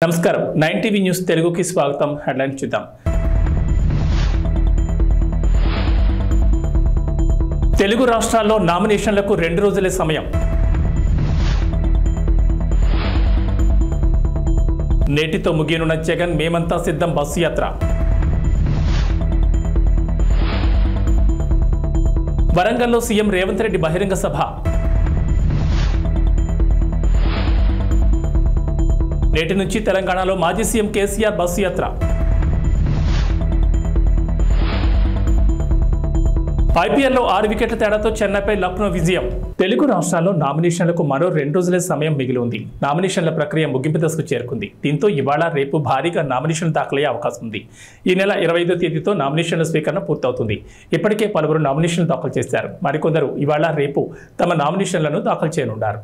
నమస్కారం 9 TV news తెలుగుకి స్వాగతం. హెడ్లైన్ చూద్దాం. తెలుగు రాష్ట్రాల్లో నామినేషన్లకు 2 రోజులే సమయం. నేటితో ముగియనున్న జగన్ మేమంతా సిద్ధం బస్సు యాత్ర. వరంగల్లో సీఎం రేవంత్ రెడ్డి బహిరంగ సభ. నేటి నుంచి తెలంగాణలో మాజీ సీఎం కేసీఆర్ బస్సు యాత్ర. ఐపీఎల్లో 6 వికెట్ల తేడాతో చెన్నైపై లక్నో విజయం. తెలుగు రాష్ట్రాల్లో నామినేషన్లకు మరో 2 రోజులే సమయం మిగిలి ఉంది. నామినేషన్ల ప్రక్రియ ముగింపు దశకు చేరుకుంది. దీంతో ఇవాళ రేపు భారీగా నామినేషన్లు దాఖలయ్యే అవకాశం ఉంది. ఈ నెల 25వ తేదీతో నామినేషన్ల స్వీకరణ పూర్తవుతుంది. ఇప్పటికే పలువురు నామినేషన్లు దాఖలు చేశారు. మరికొందరు ఇవాళ రేపు తమ నామినేషన్లను దాఖలు చేయనున్నారు.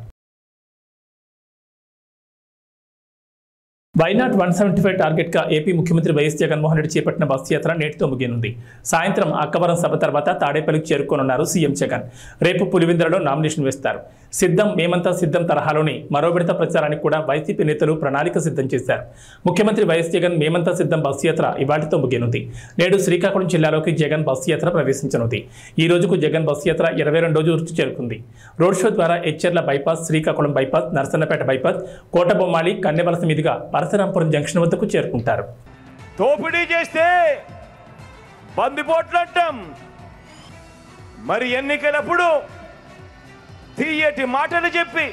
వైనాట్ 175 టార్గెట్ గా ఏపీ ముఖ్యమంత్రి వైఎస్ జగన్మోహన్ రెడ్డి చేపట్టిన బస్సు యాత్ర నేటితో ముగియనుంది. సాయంత్రం అక్కవరం సభ తర్వాత తాడేపల్లికి చేరుకోనున్నారు సీఎం జగన్. రేపు పులివెందులలో నామినేషన్ వేస్తారు. సిద్ధం మేమంతా సిద్ధం తరహాలోని మరో విడత ప్రచారానికి కూడా వైసీపీ నేతలు ప్రణాళిక సిద్ధం చేశారు. ముఖ్యమంత్రి వైఎస్ జగన్ మేమంతా సిద్ధం బస్సు యాత్ర ఇవాటితో ముగియనుంది. నేడు శ్రీకాకుళం జిల్లాలోకి జగన్ బస్సు యాత్ర ప్రవేశించనుంది. ఈ రోజుకు జగన్ బస్సు యాత్ర 22వ రోజు చేరుకుంది. రోడ్ షో ద్వారా Etcherla bypass, Srikakulam bypass, Narasannapeta bypass, Kotabommali, Kannevalasa మీదుగా పరశురాంపురం జంక్షన్ వద్దకు చేరుకుంటారు. దోపిడీ చేస్తే బందిపోట్లు అంటాం. మరి ఎన్నికలప్పుడు తీయటి మాటలు చెప్పి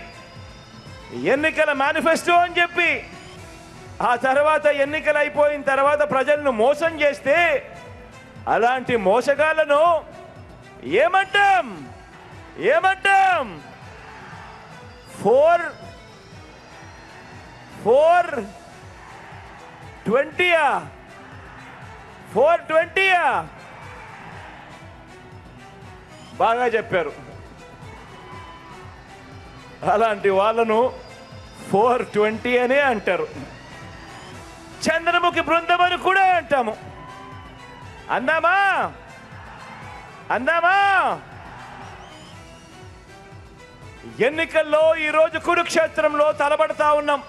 ఎన్నికల మేనిఫెస్టో అని చెప్పి ఆ తర్వాత ఎన్నికలు అయిపోయిన తర్వాత ప్రజలను మోసం చేస్తే అలాంటి మోసగాళ్లను ఏమంటాం? 420 బాగా చెప్పారు. అలాంటి వాళ్ళను 420 అనే అంటారు. చంద్రముఖి బృందం అని కూడా అంటాము. అందామా? ఎన్నికల్లో ఈరోజు కురుక్షేత్రంలో తలబడతా ఉన్నాం.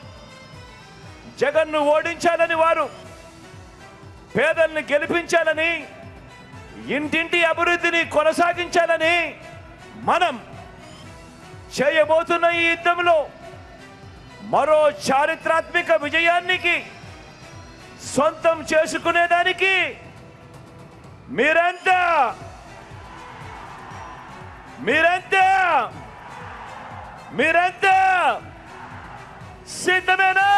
జగన్ను ఓడించాలని వారు, పేదల్ని గెలిపించాలని, ఇంటింటి అభివృద్ధిని కొనసాగించాలని మనం చేయబోతున్న ఈ యుద్ధంలో మరో చారిత్రాత్మక విజయానికి సొంతం చేసుకునేదానికి మీరంతా సిద్ధమేనా?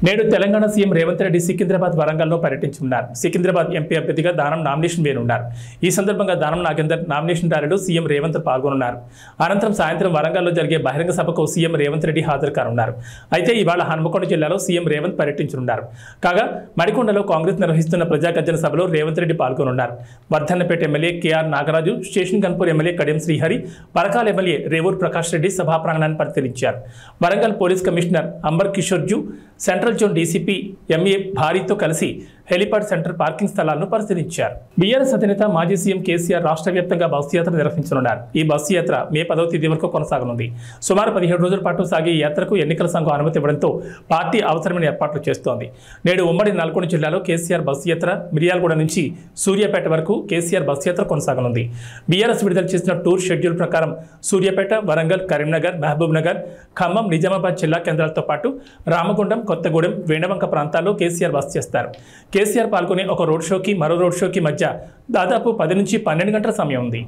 నేడు తెలంగాణ సీఎం రేవంత్ రెడ్డి సికింద్రాబాద్, వరంగల్లో పర్యటించనున్నారు. సికింద్రాబాద్ ఎంపీ అభ్యర్థిగా దానం నామినేషన్ వేయనున్నారు. ఈ సందర్భంగా దానం నాగేందర్ నామినేషన్ ర్యాలీలో సీఎం రేవంత్ పాల్గొనున్నారు. అనంతరం సాయంత్రం వరంగల్లో జరిగే బహిరంగ సభకు సీఎం రేవంత్ రెడ్డి హాజరు కానున్నారు. అయితే ఇవాళ హన్మకొండ జిల్లాలో సీఎం రేవంత్ పర్యటించనున్నారు. కాగా మడికొండలో కాంగ్రెస్ నిర్వహిస్తున్న ప్రజాగర్జన సభలో రేవంత్ రెడ్డి పాల్గొనున్నారు. Vardhannapeta MLA KR Nagaraju, station Ghanpur MLA Kadiyam Srihari, Parakala MLA Revuri Prakash Reddy సభా ప్రాంగణాన్ని పరిశీలించారు. Warangal police commissioner Ambar Kishore Jha, central zone DCP MA భారీతో కలిసి హెలిపాడ్ సెంటర్ పార్కింగ్ స్థలాలను పరిశీలించారు. బీఆర్ఎస్ అధినేత మాజీ సీఎం కేసీఆర్ రాష్ట్ర వ్యాప్తంగా బస్సు యాత్ర నిర్వహించనున్నారు. ఈ బస్సు యాత్ర మే 10వ తేదీ వరకు కొనసాగనుంది. సుమారు 17 రోజుల పాటు సాగే ఈ యాత్రకు ఎన్నికల సంఘం అనుమతి ఇవ్వడంతో పార్టీ అవసరమైన ఏర్పాట్లు చేస్తోంది. నేడు ఉమ్మడి నల్గొండ జిల్లాలో కేసీఆర్ బస్సు యాత్ర, మిర్యాలగూడ నుంచి సూర్యాపేట వరకు కేసీఆర్ బస్సు యాత్ర కొనసాగనుంది. బీఆర్ఎస్ విడుదల చేసిన టూర్ షెడ్యూల్ ప్రకారం సూర్యాపేట, వరంగల్, కరీంనగర్, మహబూబ్ నగర్, ఖమ్మం, నిజామాబాద్ జిల్లా కేంద్రాలతో పాటు రామగుండం, కొత్తగూడెం, వేణవంక ప్రాంతాల్లో కేసీఆర్ బస చేస్తారు. కేసీఆర్ పాల్గొనే ఒక రోడ్ షోకి మరో రోడ్ షోకి మధ్య దాదాపు 10 నుంచి 12 గంటల సమయం ఉంది.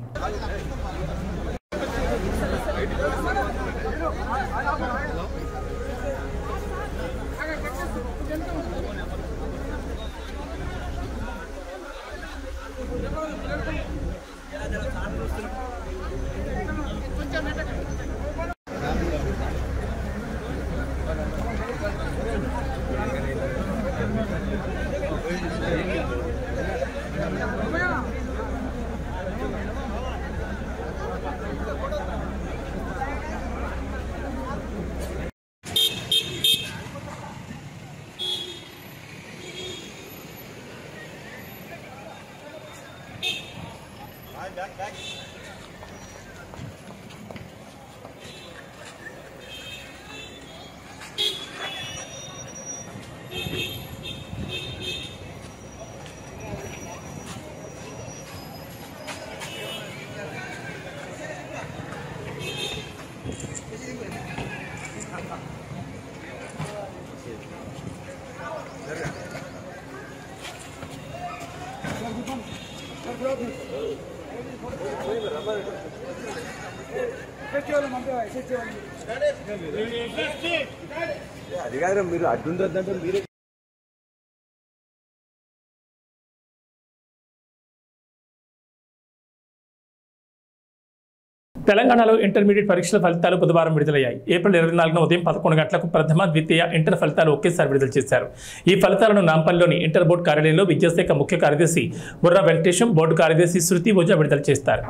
అది కాదు మీరు అడ్డుందంటే మీరే తెలంగాణలో ఇంటర్మీడియట్ పరీక్షల ఫలితాలు బుధవారం విడుదలయ్యాయి. ఏప్రిల్ 24న ఉదయం 11 గంటలకు ప్రథమ, ద్వితీయ, ఇంటర్ ఫలితాలు ఒకేసారి విడుదల చేశారు. ఈ ఫలితాలను నాంపల్లిలోని ఇంటర్ బోర్డు కార్యాలయంలో విద్యాశాఖ ముఖ్య కార్యదర్శి బుర్రా వెంకటేశం, బోర్డు కార్యదర్శి శృతి ఓజా విడుదల చేస్తారు.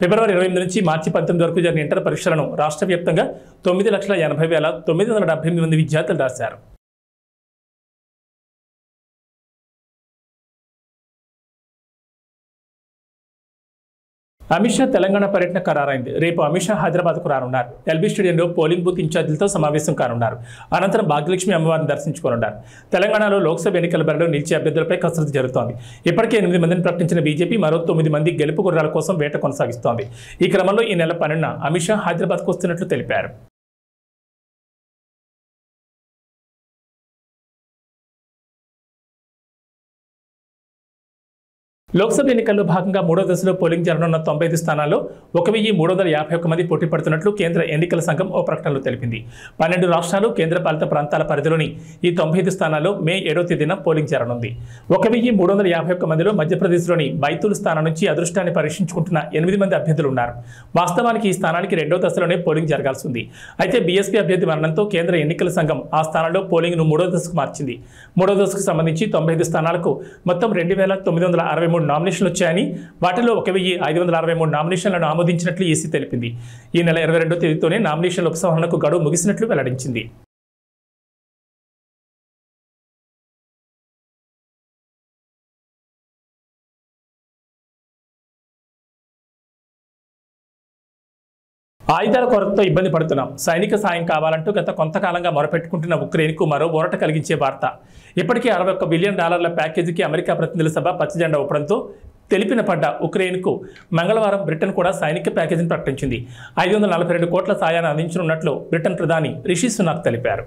ఫిబ్రవరి 28 నుంచి మార్చి 19 వరకు జరిగిన ఇంటర్ పరీక్షలను రాష్ట్ర వ్యాప్తంగా 9,80,978 మంది విద్యార్థులు రాశారు. అమిత్ షా తెలంగాణ పర్యటన ఖరారైంది. రేపు అమిత్ షా హైదరాబాద్కు రానున్నారు. ఎల్బీ స్టేడియంలో పోలింగ్ బూత్ ఇన్ఛార్జీలతో సమావేశం కానున్నారు. అనంతరం భాగ్యలక్ష్మి అమ్మవారిని దర్శించుకోనున్నారు. తెలంగాణలో లోక్సభ ఎన్నికల బరిలో నిలిచే అభ్యర్థులపై కసరత్తు జరుగుతోంది. ఇప్పటికే 8 మందిని ప్రకటించిన బీజేపీ మరో 9 మంది గెలుపు గుర్రాల కోసం వేట కొనసాగిస్తోంది. ఈ క్రమంలో ఈ నెల 12న అమిత్ షా హైదరాబాద్కు వస్తున్నట్లు తెలిపారు. లోక్సభ ఎన్నికల్లో భాగంగా 3వ దశలో పోలింగ్ జరగనున్న 95 స్థానాల్లో 1,351 మంది పోటీ పడుతున్నట్లు కేంద్ర ఎన్నికల సంఘం ఓ ప్రకటనలో తెలిపింది. 12 రాష్ట్రాలు, కేంద్రపాలిత ప్రాంతాల పరిధిలోని ఈ 95 స్థానాల్లో మే 7వ తేదీన పోలింగ్ జరగనుంది. 1,351 మందిలో మధ్యప్రదేశ్లోని బైతూల్ స్థానం నుంచి అదృష్టాన్ని పరీక్షించుకుంటున్న 8 మంది అభ్యర్థులు ఉన్నారు. వాస్తవానికి ఈ స్థానానికి 2వ దశలోనే పోలింగ్ జరగాల్సి ఉంది. అయితే బీఎస్పీ అభ్యర్థి మరణంతో కేంద్ర ఎన్నికల సంఘం ఆ స్థానంలో పోలింగ్ను 3వ దశకు మార్చింది. 3వ దశకు సంబంధించి 95 స్థానాలకు మొత్తం 2,963 నామినేషన్లు వచ్చాయని, వాటిలో 1,563 నామినేషన్లను ఆమోదించినట్లు ఈసీ తెలిపింది. ఈ నెల 22వ తేదీతోనే నామినేషన్ల ఉపసంహరణకు గడువు ముగిసినట్లు వెల్లడించింది. ఆయుధాల కొరతతో ఇబ్బంది పడుతున్నాం, సైనిక సాయం కావాలంటూ గత కొంతకాలంగా మొరపెట్టుకుంటున్న ఉక్రెయిన్కు మరో ఊరట కలిగించే వార్త. ఇప్పటికే $61 బిలియన్ ప్యాకేజీకి అమెరికా ప్రతినిధుల సభ పచ్చజెండా ఊపడంతో తెలిపిన పడ్డ ఉక్రెయిన్కు మంగళవారం బ్రిటన్ కూడా సైనిక ప్యాకేజీని ప్రకటించింది. 542 కోట్ల సాయాన్ని అందించనున్నట్లు బ్రిటన్ ప్రధాని రిషి సునాక్ తెలిపారు.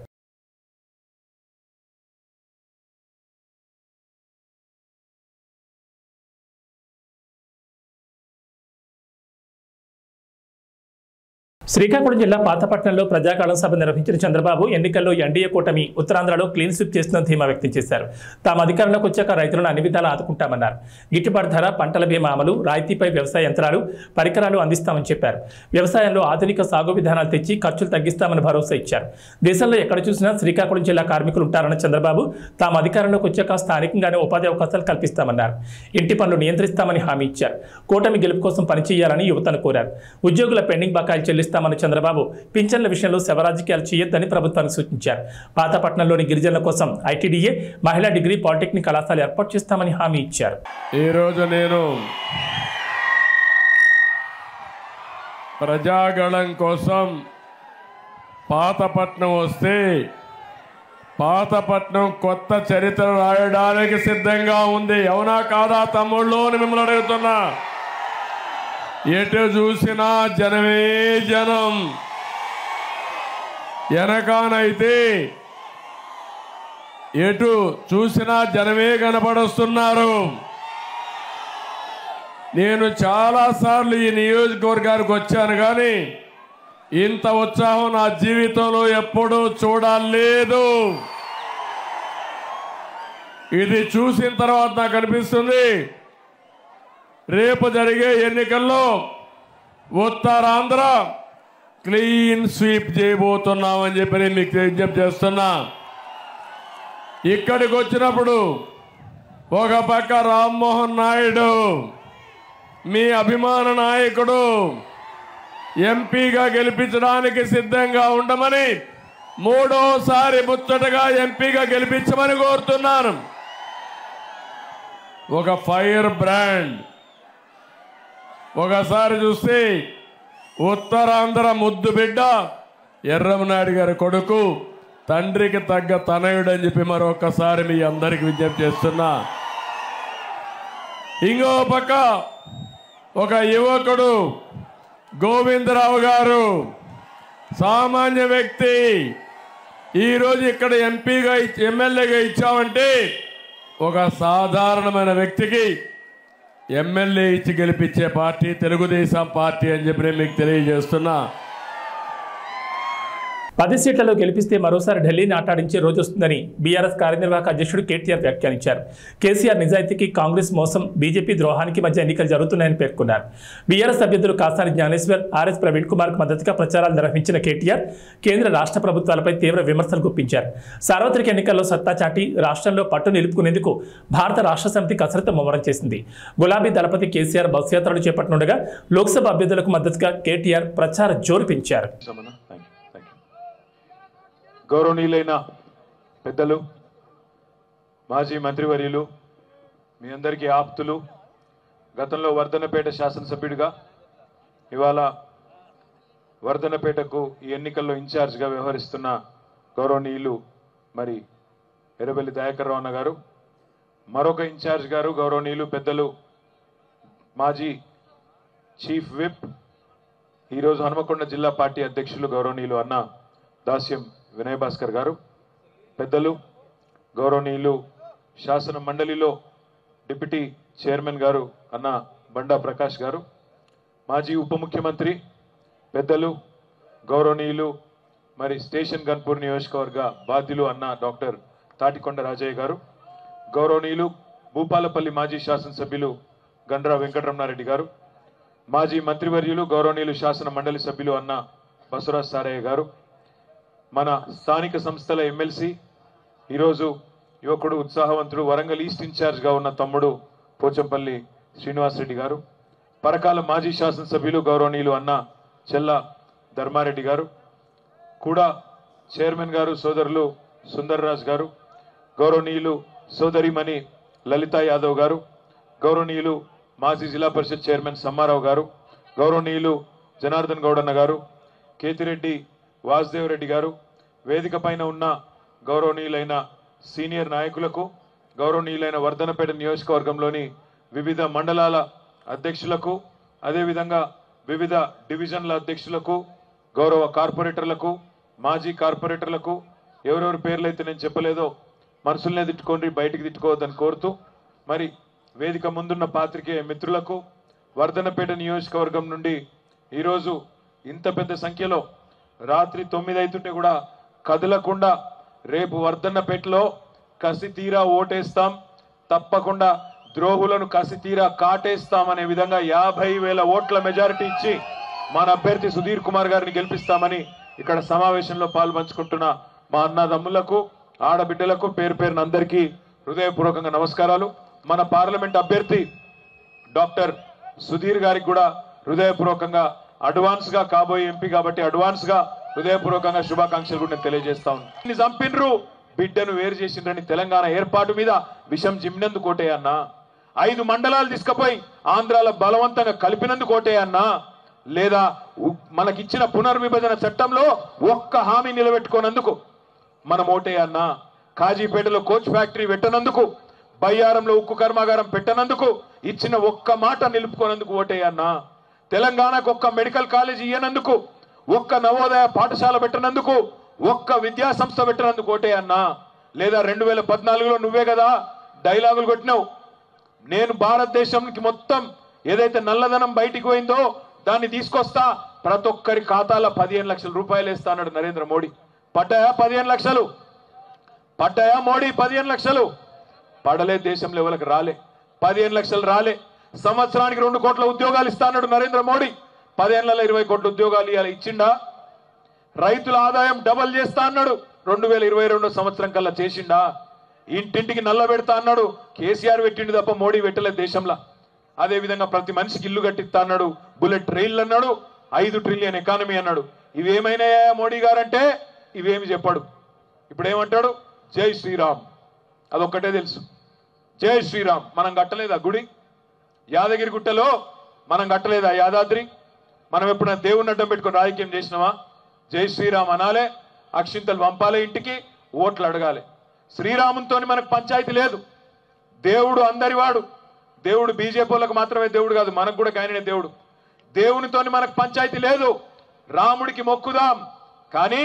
శ్రీకాకుళం జిల్లా పాతపట్నంలో ప్రజాకాళం సభ నిర్వహించిన చంద్రబాబు ఎన్నికల్లో ఎన్డీఏ కూటమి ఉత్తరాంధ్రలో క్లీన్ స్వీప్ చేస్తున్న ధీమా వ్యక్తం చేశారు. తాము అధికారంలోకి వచ్చాక రైతులను అన్ని విధాలా ఆదుకుంటామన్నారు. గిట్టుబాటు ధర, పంటల బీమా అమలు, రాయితీపై వ్యవసాయ యంత్రాలు, పరికరాలు అందిస్తామని చెప్పారు. వ్యవసాయంలో ఆధునిక సాగు విధానాలు తెచ్చి ఖర్చులు తగ్గిస్తామని భరోసా ఇచ్చారు. దేశంలో ఎక్కడ చూసినా శ్రీకాకుళం జిల్లా కార్మికులు ఉంటారన్న చంద్రబాబు తాము అధికారంలోకి వచ్చాక స్థానికంగానే ఉపాధి అవకాశాలు కల్పిస్తామన్నారు. ఇంటి పనులు నియంత్రిస్తామని హామీ ఇచ్చారు. కూటమి గెలుపు కోసం పనిచేయాలని యువతను కోరారు. ఉద్యోగుల పెండింగ్ బకాయిలు చెల్లిస్తామని చంద్రబాబు పింఛన్ల విషయంలో శవరాజకీయాలు చేయొద్దని ప్రభుత్వానికి సూచించారు. పాతపట్నంలోని గిరిజనుల కోసం ఐటీడీఏ, మహిళా డిగ్రీ, పాలిటెక్నిక్ కళాశాల ఏర్పాటు చేస్తామని హామీ ఇచ్చారు. ఈరోజు నేను ప్రజాగళం కోసం పాతపట్నం వస్తే పాతపట్నం కొత్త చరిత్ర రాయడానికి సిద్ధంగా ఉంది. అవునా కాదా తమ్ముళ్ళు అని మిమ్మల్ని అడుగుతున్నా. ఎటు చూసినా జనమే జనం. వెనకానైతే ఎటు చూసినా జనమే కనపడొస్తున్నారు. నేను చాలాసార్లు ఈ నియోజకవర్గానికి వచ్చాను, కానీ ఇంత ఉత్సాహం నా జీవితంలో ఎప్పుడూ చూడలేదు. ఇది చూసిన తర్వాత నాకు అనిపిస్తుంది, రేపు జరిగే ఎన్నికల్లో ఉత్తరాంధ్ర క్లీన్ స్వీప్ చేయబోతున్నామని చెప్పి నేను మీకు విజ్ఞప్తి చేస్తున్నా. ఇక్కడికి వచ్చినప్పుడు ఒక పక్క రామ్మోహన్ నాయుడు మీ అభిమాన నాయకుడు ఎంపీగా గెలిపించడానికి సిద్ధంగా ఉండమని, మూడోసారి ముచ్చటగా ఎంపీగా గెలిపించమని కోరుతున్నాను. ఒక ఫైర్ బ్రాండ్. ఒకసారి చూస్తే ఉత్తరాంధ్ర ముద్దు బిడ్డ ఎర్రమనాయుడు గారి కొడుకు, తండ్రికి తగ్గ తనయుడు అని చెప్పి మరొకసారి మీ అందరికి విజ్ఞప్తి చేస్తున్నా. ఇంకో పక్క ఒక యువకుడు గోవిందరావు గారు, సామాన్య వ్యక్తి. ఈరోజు ఇక్కడ ఎంపీగా ఎమ్మెల్యేగా ఇచ్చామంటే ఒక సాధారణమైన వ్యక్తికి ఎమ్మెల్యే ఇచ్చి గెలిపించే పార్టీ తెలుగుదేశం పార్టీ అని చెప్పి నేను మీకు తెలియజేస్తున్నా. 10 సీట్లలో గెలిపిస్తే మరోసారి ఢిల్లీని ఆటాడించే రోజు వస్తుందని బీఆర్ఎస్ కార్యనిర్వాహక అధ్యక్షుడు కేటీఆర్ వ్యాఖ్యానించారు. కేసీఆర్ నిజాయితీకి కాంగ్రెస్ మోసం, బీజేపీ ద్రోహానికి మధ్య ఎన్నికలు జరుగుతున్నాయని పేర్కొన్నారు. బీఆర్ఎస్ అభ్యర్థులు కాసాని జ్ఞానేశ్వర్, ఆర్ఎస్ ప్రవీణ్ కుమార్కు మద్దతుగా ప్రచారాలు నిర్వహించిన కేటీఆర్ కేంద్ర రాష్ట్ర ప్రభుత్వాలపై తీవ్ర విమర్శలు గుప్పించారు. సార్వత్రిక ఎన్నికల్లో సత్తా చాటి రాష్ట్రంలో పట్టు నిలుపుకునేందుకు భారత రాష్ట్ర సమితి కసరత్తు ముమ్మరం చేసింది. గులాబీ దళపతి కేసీఆర్ బస్ యాత్రలు చేపట్టనుండగా లోక్సభ అభ్యర్థులకు మద్దతుగా కేటీఆర్ ప్రచార జోరు పెంచారు. గౌరవనీయులైన పెద్దలు, మాజీ మంత్రివర్యులు, మీ అందరికీ ఆప్తులు, గతంలో వర్ధన్నపేట శాసనసభ్యుడిగా ఇవాళ వర్ధన్నపేటకు ఈ ఎన్నికల్లో ఇన్ఛార్జ్గా వ్యవహరిస్తున్న గౌరవనీయులు మరి ఎర్రబెల్లి దయాకర్ రావు అన్న గారు, మరొక ఇన్ఛార్జ్ గారు గౌరవనీయులు పెద్దలు మాజీ చీఫ్ విప్, ఈరోజు హనుమకొండ జిల్లా పార్టీ అధ్యక్షులు గౌరవనీయులు అన్న దాస్యం వినయ్ భాస్కర్ గారు, పెద్దలు గౌరవనీయులు శాసన మండలిలో డిప్యూటీ చైర్మన్ గారు అన్న బండా ప్రకాష్ గారు, మాజీ ఉప ముఖ్యమంత్రి పెద్దలు గౌరవనీయులు మరి స్టేషన్ గన్పూర్ నియోజకవర్గ బాధ్యులు అన్న డాక్టర్ తాటికొండ రాజయ్య గారు, గౌరవనీయులు భూపాలపల్లి మాజీ శాసనసభ్యులు గండ్రా వెంకటరమణారెడ్డి గారు, మాజీ మంత్రివర్యులు గౌరవనీయులు శాసన మండలి సభ్యులు అన్న బసవరాజ్ సారయ్య గారు, మన స్థానిక సంస్థల ఎమ్మెల్సీ ఈరోజు యువకుడు ఉత్సాహవంతుడు వరంగల్ ఈస్ట్ ఇన్ఛార్జ్గా ఉన్న తమ్ముడు పోచంపల్లి శ్రీనివాసరెడ్డి గారు, పరకాల మాజీ శాసనసభ్యులు గౌరవనీయులు అన్న చెల్ల ధర్మారెడ్డి గారు, కూడా చైర్మన్ గారు సోదరులు సుందర్రాజ్ గారు, గౌరవనీయులు సోదరిమణి లలితా యాదవ్ గారు, గౌరవనీయులు మాజీ జిల్లా పరిషత్ చైర్మన్ సమ్మారావు గారు, గౌరవనీయులు జనార్దన్ గౌడన్న గారు, కేతిరెడ్డి వాసుదేవ్ రెడ్డి గారు, వేదిక పైన ఉన్న గౌరవనీయులైన సీనియర్ నాయకులకు, గౌరవనీయులైన వర్ధన్నపేట నియోజకవర్గంలోని వివిధ మండలాల అధ్యక్షులకు, అదేవిధంగా వివిధ డివిజన్ల అధ్యక్షులకు, గౌరవ కార్పొరేటర్లకు, మాజీ కార్పొరేటర్లకు, ఎవరెవరి పేర్లైతే నేను చెప్పలేదో మనసులనే తిట్టుకోండి, బయటికి తిట్టుకోవద్దని కోరుతూ, మరి వేదిక ముందున్న పాత్రికేయ మిత్రులకు, వర్ధన్నపేట నియోజకవర్గం నుండి ఈరోజు ఇంత పెద్ద సంఖ్యలో రాత్రి 9 అవుతుంటే కూడా కదలకుండా రేపు వర్ధన్నపేటలో కసి తీరా ఓటేస్తాం, తప్పకుండా ద్రోహులను కసి తీరా కాటేస్తామనే విధంగా 50,000 ఓట్ల మెజారిటీ ఇచ్చి మన అభ్యర్థి సుధీర్ కుమార్ గారిని గెలిపిస్తామని ఇక్కడ సమావేశంలో పాల్పంచుకుంటున్న మా అన్నదమ్ములకు, ఆడబిడ్డలకు పేరు పేరున అందరికీ హృదయపూర్వకంగా నమస్కారాలు. మన పార్లమెంట్ అభ్యర్థి డాక్టర్ సుధీర్ గారికి కూడా హృదయపూర్వకంగా అడ్వాన్స్ గా కాబోయే ఎంపీ కాబట్టి అడ్వాన్స్ గా హృదయపూర్వకంగా శుభాకాంక్షలు కూడా నేను తెలియజేస్తా ఉన్నాను. చంపిన్రు, బిడ్డను వేరు చేసిండ్రని తెలంగాణ ఏర్పాటు మీద విషం జిమ్మినందుకు కోటే అన్నా, 5 మండలాలు తీసుకుపోయి ఆంధ్రాలో బలవంతంగా కలిపినందుకు కోటే అన్నా, లేదా మనకిచ్చిన పునర్విభజన చట్టంలో ఒక్క హామీ నిలబెట్టుకోనందుకు మనం ఓటే అన్నా, కాజీపేటలో కోచ్ ఫ్యాక్టరీ పెట్టనందుకు, బయ్యారంలో ఉక్కు కర్మాగారం పెట్టనందుకు, ఇచ్చిన ఒక్క మాట నిలుపుకోనందుకు ఓటే అన్నా, తెలంగాణకు ఒక్క మెడికల్ కాలేజ్ ఇయ్యనందుకు, ఒక్క నవోదయ పాఠశాల పెట్టనందుకు, ఒక్క విద్యా సంస్థ పెట్టనందుకు ఓటే అన్నా, లేదా 2014లో నువ్వే కదా డైలాగులు కొట్టినావు, నేను భారతదేశానికి మొత్తం ఏదైతే నల్లధనం బయటికి పోయిందో దాన్ని తీసుకొస్తా, ప్రతి ఒక్కరి ఖాతాలో 15 లక్షల రూపాయలు వేస్తా అన్నాడు నరేంద్ర మోడీ. పడ్డాయా 15 లక్షలు? పడ్డాయా మోడీ 15 లక్షలు? పడలే, దేశంలో ఎవరికి రాలే, 15 లక్షలు రాలే. సంవత్సరానికి 2 కోట్ల ఉద్యోగాలు ఇస్తా అన్నాడు నరేంద్ర మోడీ, 10 ఏళ్లలో 20 కోట్ల ఉద్యోగాలు ఇవాళ ఇచ్చిండా? రైతుల ఆదాయం డబల్ చేస్తా అన్నాడు, 2022 సంవత్సరం కల్లా చేసిండా? ఇంటింటికి నల్ల పెడతా అన్నాడు, కేసీఆర్ పెట్టిండు తప్ప మోడీ పెట్టలేదు దేశంలో. అదేవిధంగా ప్రతి మనిషికి ఇల్లు కట్టిస్తా అన్నాడు, బుల్లెట్ రైళ్లు అన్నాడు, 5 ట్రిలియన్ ఎకానమీ అన్నాడు. ఇవేమైనాయా మోడీ గారంటే? ఇవేమి చెప్పాడు. ఇప్పుడు ఏమంటాడు? జై శ్రీరామ్, అదొక్కటే తెలుసు, జై శ్రీరామ్. మనం కట్టలేదా గుడి? యాదగిరి గుట్టలో మనం కట్టలేదా యాదాద్రి? మనం ఎప్పుడైనా దేవుని అడ్డం పెట్టుకుని రాజకీయం చేసినామా? జై శ్రీరామ్ అనాలే, అక్షింతలు పంపాలే, ఇంటికి ఓట్లు అడగాలి. శ్రీరాముతో మనకు పంచాయతీ లేదు. దేవుడు అందరివాడు. దేవుడు బీజేపీ వాళ్ళకు మాత్రమే దేవుడు కాదు, మనకు కూడా ఆయననే దేవుడు. దేవునితో మనకు పంచాయతీ లేదు. రాముడికి మొక్కుదాం, కానీ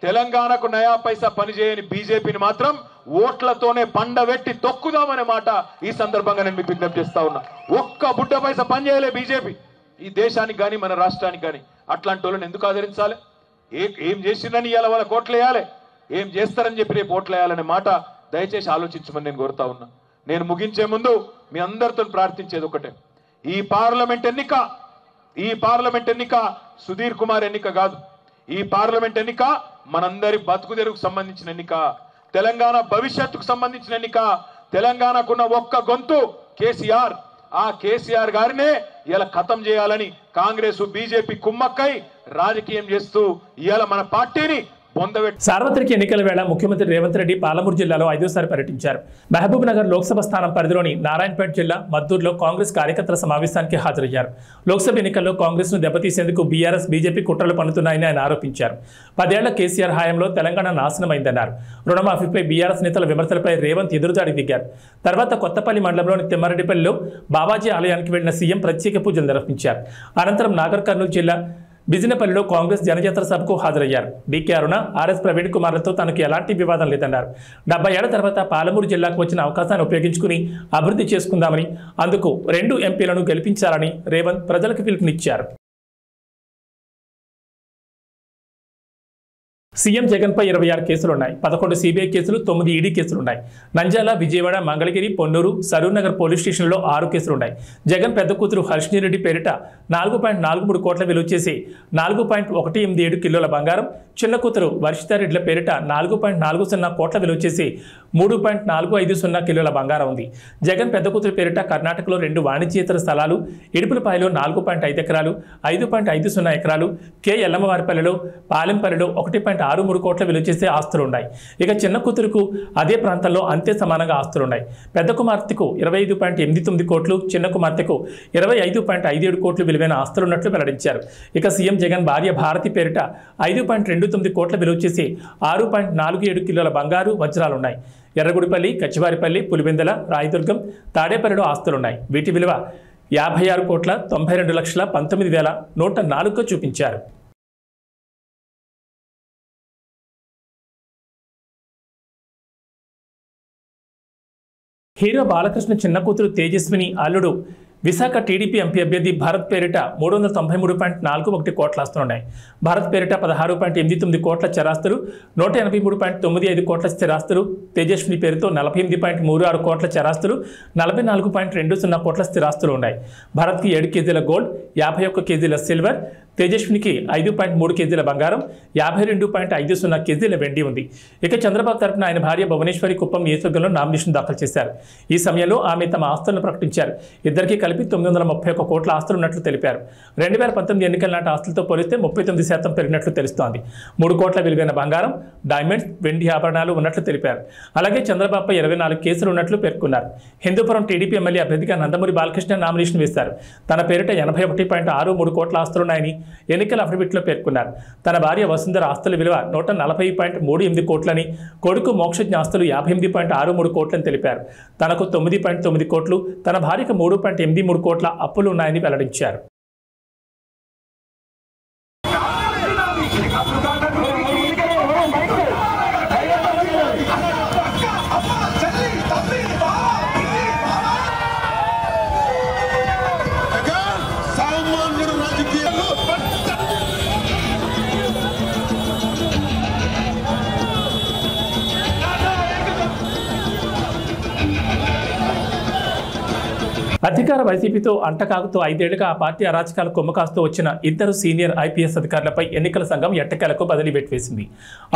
తెలంగాణకు నయా పైసా పనిచేయని బీజేపీని మాత్రం ఓట్లతోనే పండబెట్టి తొక్కుదామనే మాట ఈ సందర్భంగా నేను మీకు విజ్ఞప్తి చేస్తా ఉన్నా. ఒక్క బుడ్డ పైసా పనిచేయలే బీజేపీ ఈ దేశానికి కానీ మన రాష్ట్రానికి కానీ. అట్లాంటి వాళ్ళని ఎందుకు ఆదరించాలి? ఏం చేసిందని ఇవాళ వాళ్ళ కోట్లు వేయాలి, ఏం చేస్తారని చెప్పి రేపు ఓట్లు వేయాలనే మాట దయచేసి ఆలోచించమని నేను కోరుతా ఉన్నా. నేను ముగించే ముందు మీ అందరితో ప్రార్థించేది ఒకటే, ఈ పార్లమెంట్ ఎన్నిక సుధీర్ కుమార్ ఎన్నిక కాదు. ఈ పార్లమెంట్ ఎన్నిక మనందరి బతుకుదెరుకు సంబంధించిన ఎన్నిక, తెలంగాణ భవిష్యత్తుకు సంబంధించిన ఎన్నిక. తెలంగాణకున్న ఒక్క గొంతు కేసీఆర్. ఆ కేసీఆర్ గారినే ఇలా ఖతం చేయాలని కాంగ్రెస్ బీజేపీ కుమ్మక్కై రాజకీయం చేస్తూ ఇవాళ మన పార్టీని సార్వత్రిక ఎన్నికల వేళ ముఖ్యమంత్రి రేవంత్ రెడ్డి పాలమూరు జిల్లాలో 5వ పర్యటించారు. మహబూబ్ నగర్ లోక్సభ స్థానం పరిధిలోని నారాయణపేట జిల్లా మద్దూరులో కాంగ్రెస్ కార్యకర్తల సమావేశానికి హాజరయ్యారు. లోక్సభ ఎన్నికల్లో కాంగ్రెస్ ను దెబ్బతీసేందుకు బీఆర్ఎస్ బీజేపీ కుట్రలు పన్నుతున్నాయని ఆయన ఆరోపించారు. 10 ఏళ్ల కేసీఆర్ హయాంలో తెలంగాణ నాశనమైందన్నారు. రుణమాఫీపై బీఆర్ఎస్ నేతల విమర్శలపై రేవంత్ ఎదురుదాడికి దిగారు. తర్వాత కొత్తపల్లి మండలంలోని తిమ్మారెడ్డిపల్లిలో బాబాజీ ఆలయానికి వెళ్లిన సీఎం ప్రత్యేక పూజలు నిర్వహించారు. అనంతరం నాగర్ కర్నూలు జిల్లా బిజినపల్లిలో కాంగ్రెస్ జనజాతర సభకు హాజరయ్యారు. డీకే అరుణ, ఆర్ఎస్ ప్రవీణ్ కుమార్లతో తనకు ఎలాంటి వివాదం లేదన్నారు. 70 ఏళ్ల తర్వాత పాలమూరు జిల్లాకు వచ్చిన అవకాశాన్ని ఉపయోగించుకుని అభివృద్ధి చేసుకుందామని, అందుకు 2 ఎంపీలను గెలిపించాలని రేవంత్ ప్రజలకు పిలుపునిచ్చారు. సీఎం జగన్పై 26 కేసులున్నాయి. 11 సిబిఐ కేసులు, 9 ఈడీ కేసులున్నాయి. నంద్యాల, విజయవాడ, మంగళగిరి, పొన్నూరు, సరూర్నగర్ పోలీస్ స్టేషన్లో 6 కేసులున్నాయి. జగన్ పెద్ద కూతురు హర్షిణి రెడ్డి పేరిట 4.43 కోట్ల విలువ చేసి 4.187 కిలోల బంగారం, చిన్న కూతురు వర్షితారెడ్డిల పేరిట 4.40 కోట్ల విలువ చేసి 3.450 కిలోల బంగారం ఉంది. జగన్ పెద్ద కూతురు పేరిట కర్ణాటకలో 2 వాణిజ్యేతర స్థలాలు, ఇడుపులపాయలో 4.5 ఎకరాలు, 5.50 ఎకరాలు, కె ఎల్లమ్మవారిపల్లిలో, పాలెంపల్లిలో 1.63 కోట్ల విలువ చేసే ఆస్తులున్నాయి. ఇక చిన్న కూతురుకు అదే ప్రాంతంలో అంతే సమానంగా ఆస్తులున్నాయి. పెద్ద కుమార్తెకు 25.89 కోట్లు, చిన్న కుమార్తెకు 25.57 కోట్లు విలువైన ఆస్తులున్నట్లు వెల్లడించారు. ఇక సీఎం జగన్ భార్య భారతి పేరిట 5.29 కోట్ల విలువ చేసి 6.47 కిలోల బంగారు, వజ్రాలున్నాయి. ఎర్రగుడిపల్లి, కచ్చివారిపల్లి, పులివెందల, రాయదుర్గం, తాడేపల్లిలో ఆస్తులున్నాయి. వీటి విలువ 56,92,19,104గా చూపించారు. హీరో బాలకృష్ణ చిన్న కూతురు తేజస్విని అల్లుడు విశాఖ టీడీపీ ఎంపీ అభ్యర్థి భరత్ పేరిట 393.41 కోట్ల ఆస్తులున్నాయి. భరత్ పేరిట 16.89 కోట్ల చరాస్తులు, 183.95 కోట్ల స్థిరాస్తులు, తేజస్విని పేరుతో 48.36 కోట్ల చరాస్తులు, 44.20 కోట్ల స్థిరాస్తులు ఉన్నాయి. భరత్కి 7 కేజీల గోల్డ్, 51 కేజీల సిల్వర్, తేజస్వినికి 5.3 కేజీల బంగారం, 52.50 కేజీల వెండి ఉంది. ఇక చంద్రబాబు తరపున ఆయన భార్య భువనేశ్వరి కుప్పం నియోజకవర్గంలో నామినేషన్ దాఖలు చేశారు. ఈ సమయంలో ఆమె తమ ఆస్తులను ప్రకటించారు. ఇద్దరికీ కలిపి 931 కోట్ల ఆస్తులున్నట్లు తెలిపారు. 2019 ఎన్నికల నాటి ఆస్తులతో పోలిస్తే 39% పెరిగినట్లు తెలుస్తోంది. 3 కోట్ల విలువైన బంగారం, డైమండ్స్, వెండి ఆభరణాలు ఉన్నట్లు తెలిపారు. అలాగే చంద్రబాబుపై 24 కేసులు ఉన్నట్లు పేర్కొన్నారు. హిందూపురం టీడీపీ ఎమ్మెల్యే అభ్యర్థిగా నందమూరి బాలకృష్ణ నామినేషన్ వేశారు. తన పేరిట 81.63 కోట్ల ఆస్తులున్నాయని ఎన్నికల అఫిడవిట్లో పేర్కొన్నారు. తన భార్య వసుంధర ఆస్తుల విలువ 140.38 కోట్లని, కొడుకు మోక్షజ్ఞ ఆస్తులు 58.63 కోట్లని తెలిపారు. తనకు 9.9 కోట్లు, తన భార్యకు 3.83 కోట్ల అప్పులు ఉన్నాయని వెల్లడించారు. అధికార వైసీపీతో అంటకాగుతూ 5 ఏళ్లుగా ఆ పార్టీ అరాచకాల కొమ్మకాస్తూ వచ్చిన 2 సీనియర్ ఐపీఎస్ అధికారులపై ఎన్నికల సంఘం ఎట్టకేలకు బదిలీ వేసింది.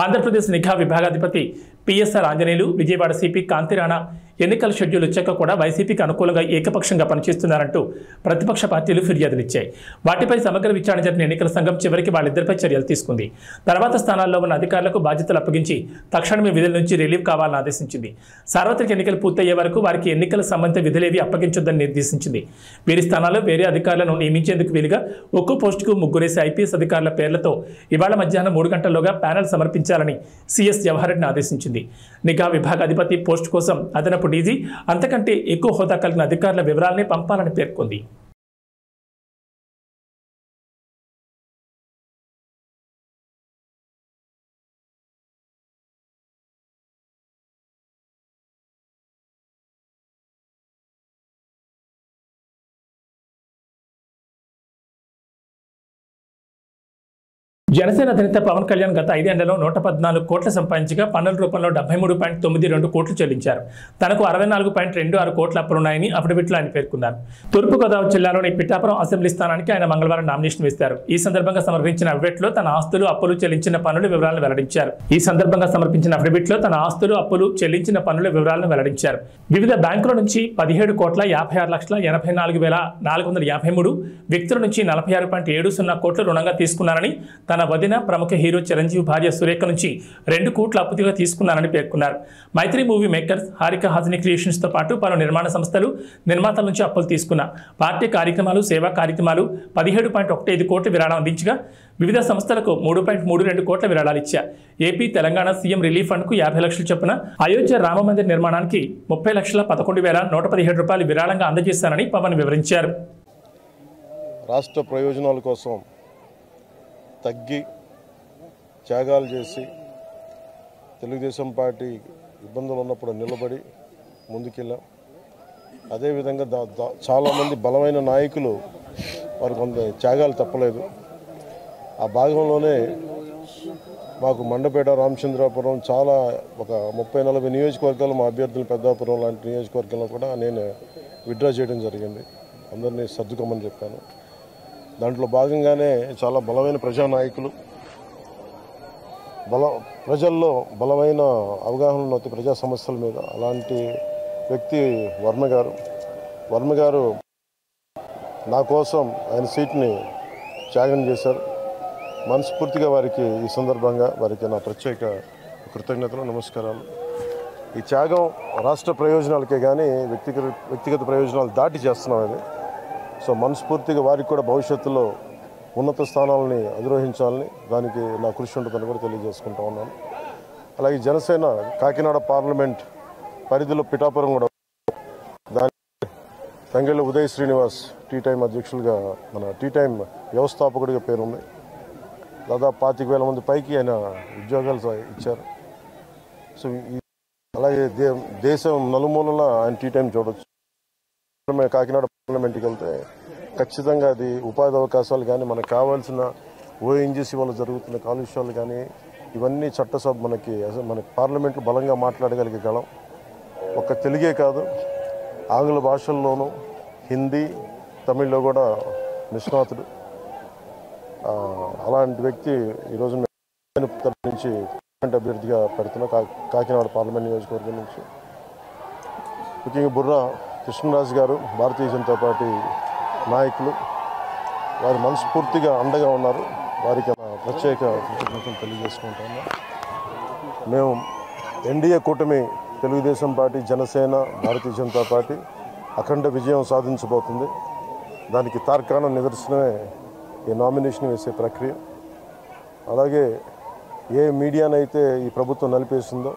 ఆంధ్రప్రదేశ్ నిఘా విభాగాధిపతి పిఎస్ఆర్ ఆంజనేయులు, విజయవాడ సిపి కాంతిరాణా ఎన్నికల షెడ్యూల్ వచ్చాక కూడా వైసీపీకి అనుకూలంగా ఏకపక్షంగా పనిచేస్తున్నారంటూ ప్రతిపక్ష పార్టీలు ఫిర్యాదులిచ్చాయి. వాటిపై సమగ్ర విచారణ జరిపిన ఎన్నికల సంఘం చివరికి వాళ్ళిద్దరిపై చర్యలు తీసుకుంది. తర్వాత స్థానాల్లో ఉన్న అధికారులకు బాధ్యతలు అప్పగించి తక్షణమే విధుల నుంచి రిలీవ్ కావాలని ఆదేశించింది. సార్వత్రిక ఎన్నికలు పూర్తయ్యే వరకు వారికి ఎన్నికల సంబంధిత విధులేవి అప్పగించొద్దని నిర్దేశించింది. వీరి స్థానాల్లో వేరే అధికారులను నియమించేందుకు వీలుగా ఒక్కో పోస్టుకు 3 ఐపీఎస్ అధికారుల పేర్లతో ఇవాళ మధ్యాహ్నం 3 గంటల్లోగా ప్యానెల్ సమర్పించాలని సిఎస్ జవహర్ రెడ్డిని ఆదేశించింది. నిఘా విభాగాధిపతి పోస్టు కోసం అదనపు డీజీ, అంతకంటే ఎక్కువ హోదా కలిగిన అధికారుల వివరాలనే పంపాలని పేర్కొంది. జనసేన అధినేత పవన్ కళ్యాణ్ గత 5 ఏళ్లలో 114 కోట్ల సంపాదించగా పన్నుల రూపంలో 73.92 కోట్లు చెల్లించారు. తనకు 64.26 కోట్ల అప్పులున్నాయని అఫిడవిట్లో ఆయన పేర్కొన్నారు. తూర్పుగోదావరి జిల్లాలోని పిఠాపురం అసెంబ్లీ స్థానానికి ఆయన మంగళవారం నామినేషన్ వేశారు. ఈ సందర్భంగా సమర్పించిన అఫిడవిట్లో తన ఆస్తులు అప్పులు చెల్లించిన పన్నుల వివరాలను వెల్లడించారు. వివిధ బ్యాంకుల నుంచి 17,56,84,453, వ్యక్తుల నుంచి 46.70 కోట్లు రుణంగా తీసుకున్నారని, తన వదిన ప్రముఖ హీరో చిరంజీవి భార్య సురేఖ నుంచి 2 కోట్ల అప్పుగా తీసుకున్నారని పేర్కొన్నారు. Mythri movie makers, Haarika Hassine creations తో పాటు పలు నిర్మాణ సంస్థలు, నిర్మాతల నుంచి అప్పులు తీసుకున్న పార్టీ కార్యక్రమాలు, సేవా కార్యక్రమాలు 17.15 కోట్ల విరాళం అందించగా వివిధ సంస్థలకు 3.32 కోట్ల విరాళాలు ఇచ్చారు. AP Telangana CM relief fund కు 50 లక్షలు చొప్పున, అయోధ్య రామ మందిర్ నిర్మాణానికి 30,11,117 రూపాయలు విరాళంగా అందజేశారని పవన్ వివరించారు. రాష్ట్ర ప్రయోజనాల కోసం తగ్గి త్యాగాలు చేసి తెలుగుదేశం పార్టీ ఇబ్బందులు ఉన్నప్పుడు నిలబడి ముందుకెళ్ళాం. అదేవిధంగా చాలామంది బలమైన నాయకులు వారు కొంత త్యాగాలు తప్పలేదు. ఆ భాగంలోనే మాకు మండపేట, రామచంద్రాపురం చాలా ఒక 30-40 నియోజకవర్గాలు మా అభ్యర్థులు పెద్దాపురం లాంటి నియోజకవర్గంలో కూడా నేను విత్డ్రా చేయడం జరిగింది. అందరినీ సర్దుకోమని చెప్పాను. దాంట్లో భాగంగానే చాలా బలమైన ప్రజానాయకులు, ప్రజల్లో బలమైన అవగాహన ఉన్న ప్రజా సమస్యల మీద అలాంటి వ్యక్తి వర్మ గారు నా కోసం ఆయన సీట్ని త్యాగం చేశారు. మనస్ఫూర్తిగా వారికి ఈ సందర్భంగా వారికి నా ప్రత్యేక కృతజ్ఞతలు, నమస్కారాలు. ఈ త్యాగం రాష్ట్ర ప్రయోజనాలకే కానీ వ్యక్తిగత ప్రయోజనాలు దాటి చేస్తున్నాం. అది సో మనస్ఫూర్తిగా వారికి కూడా భవిష్యత్తులో ఉన్నత స్థానాలని అధిరోహించాలని దానికి నా కృషి ఉంటుందని కూడా తెలియజేసుకుంటా ఉన్నాను. అలాగే జనసేన కాకినాడ పార్లమెంట్ పరిధిలో పిఠాపురం కూడా దాని తంగెళ్ళ ఉదయ్ శ్రీనివాస్ టీ టైం అధ్యక్షులుగా, మన టీ టైం వ్యవస్థాపకుడిగా పేరుంది. దాదాపు 25,000 మంది పైకి ఆయన ఉద్యోగాలు ఇచ్చారు. సో అలాగే దేశం నలుమూలలా ఆయన టీ టైం చూడవచ్చు. కాకినాడ పార్లమెంట్కి వెళ్తే ఖచ్చితంగా అది ఉపాధి అవకాశాలు కానీ, మనకు కావాల్సిన ఓఎన్జీసీ వల్ల జరుగుతున్న కాలుష్యాలు కానీ, ఇవన్నీ చట్టసభ మన పార్లమెంట్లో బలంగా మాట్లాడగలిగేగలం. ఒక్క తెలుగే కాదు, ఆంగ్ల భాషల్లోనూ, హిందీ, తమిళ్లో కూడా నిష్ణాతుడు. అలాంటి వ్యక్తి ఈరోజు నుంచి అభ్యర్థిగా పెడుతున్న కాకినాడ పార్లమెంట్ నియోజకవర్గం నుంచి. ముఖ్యంగా బుర్రా కృష్ణరాజు గారు, భారతీయ జనతా పార్టీ నాయకులు, వారు మనస్ఫూర్తిగా అండగా ఉన్నారు. వారికి ప్రత్యేక కృతజ్ఞతలు తెలియజేసుకుంటాము. మేము ఎన్డీఏ కూటమి తెలుగుదేశం పార్టీ, జనసేన, భారతీయ జనతా పార్టీ అఖండ విజయం సాధించబోతుంది. దానికి తార్కాణ నిదర్శనమే ఈ నామినేషన్ వేసే ప్రక్రియ. అలాగే ఏ మీడియానైతే ఈ ప్రభుత్వం నలిపేసిందో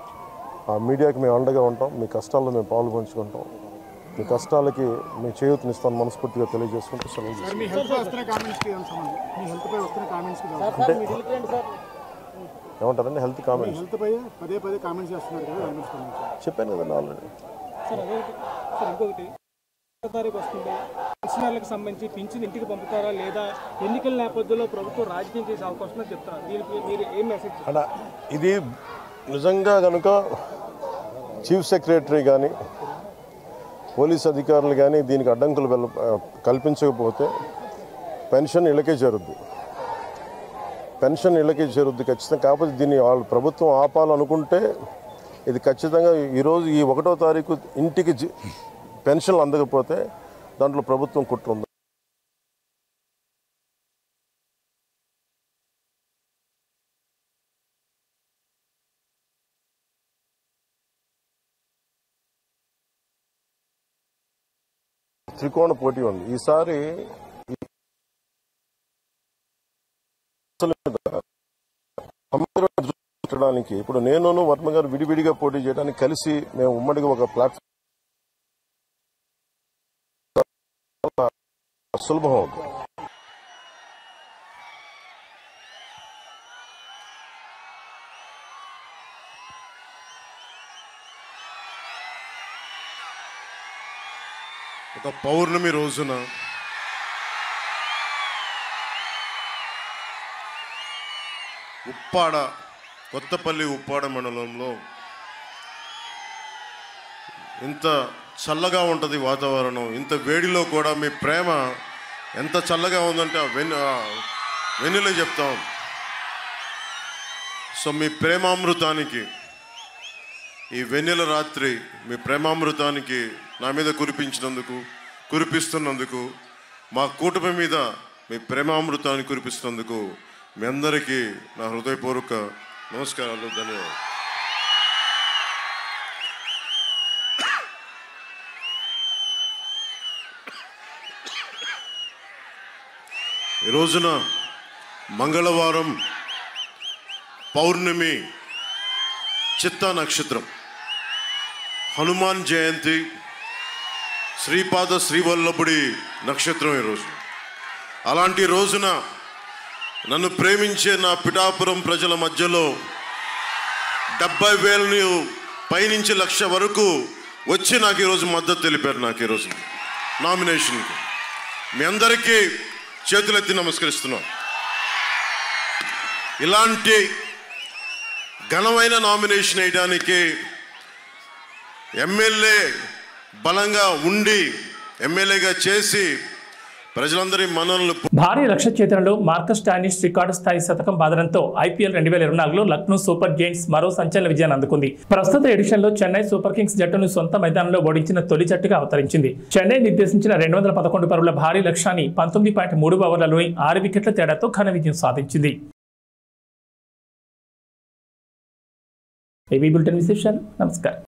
ఆ మీడియాకి మేము అండగా ఉంటాం. మీ కష్టాల్లో మేము పాలు పంచుకుంటాం. మీ కష్టాలకి మేము చేయూతనిస్తాను మనస్ఫూర్తిగా తెలియజేసుకుంటూ సెలవు. ఏమంటారండి హెల్త్ కామెంట్స్? చెప్పాను కదండి ఆల్రెడీ. పెన్షనర్లకు సంబంధించి పింఛన్ ఇంటికి పంపుతారా లేదా ఎన్నికల నేపథ్యంలో ప్రభుత్వం రాజకీయం చేసే అవకాశం చెప్తారా? దీనికి మీరు ఏం మెసేజ్? అలా ఇది నిజంగా కనుక చీఫ్ సెక్రటరీ కానీ, పోలీస్ అధికారులు కానీ దీనికి అడ్డంకులు కల్పించకపోతే పెన్షన్ ఇళ్ళకే చేరుద్ది. ఖచ్చితంగా. కాకపోతే దీన్ని వాళ్ళు ప్రభుత్వం ఆపాలనుకుంటే ఇది ఖచ్చితంగా ఈరోజు ఈ 1వ తారీఖు ఇంటికి పెన్షన్లు అందకపోతే దాంట్లో ప్రభుత్వం కుట్ర ఉంది. త్రికోణ పోటీ ఉంది ఈసారి. ఇప్పుడు నేను వర్మ గారు విడివిడిగా పోటీ చేయడానికి కలిసి మేము ఉమ్మడిగా ఒక ప్లాట్ఫామ్ సులభం అవుతుంది. ఒక పౌర్ణమి రోజున ఉప్పాడ, కొత్తపల్లి ఉప్పాడ మండలంలో ఇంత చల్లగా ఉంటుంది వాతావరణం. ఇంత వేడిలో కూడా మీ ప్రేమ ఎంత చల్లగా ఉందంటే వెన్నెలే చెప్తాం. సో మీ ప్రేమామృతానికి, ఈ వెన్నెల రాత్రి మీ ప్రేమామృతానికి నా మీద కురిపిస్తున్నందుకు, మా కూటమి మీద మీ ప్రేమామృతాన్ని కురిపిస్తున్నందుకు మీ అందరికీ నా హృదయపూర్వక నమస్కారాలు, ధన్యవాదాలు. ఈ రోజున మంగళవారం పౌర్ణమి, చిత్తా నక్షత్రం, హనుమాన్ జయంతి, శ్రీపాద శ్రీవల్లభుడి నక్షత్రం ఈరోజు. అలాంటి రోజున నన్ను ప్రేమించే నా పిఠాపురం ప్రజల మధ్యలో 70,000 పైనుంచి 1,00,000 వరకు వచ్చి నాకు ఈరోజు మద్దతు తెలిపారు. నాకు ఈరోజు నామినేషన్కి మీ అందరికీ చేతులెత్తి నమస్కరిస్తున్నాం. ఇలాంటి ఘనమైన నామినేషన్ వేయడానికి ఎమ్మెల్యే బలంగా ఉండి ఎమ్మెల్యేగా చేసి ప్రజలందరి మనల్ని భారీ లక్ష్య ఛేదనలో మార్కస్ స్టానిష్ రికార్డు స్థాయి శతకం బాదడంతో ఐపీఎల్ 2024లో లక్నో సూపర్ జైంట్స్ మరో సంచలన విజయాన్ని అందుకుంది. ప్రస్తుత ఎడిషన్లో చెన్నై సూపర్ కింగ్స్ జట్టును సొంత మైదానంలో ఓడించిన తొలి జట్టుగా అవతరించింది. చెన్నై నిర్దేశించిన 211 పరుగుల భారీ లక్ష్యాన్ని 19.3 ఓవర్లలోని 6 వికెట్ల తేడాతో ఘన విజయం సాధించింది. ఏబీ బులెటిన్ విశేషాలు. నమస్కారం.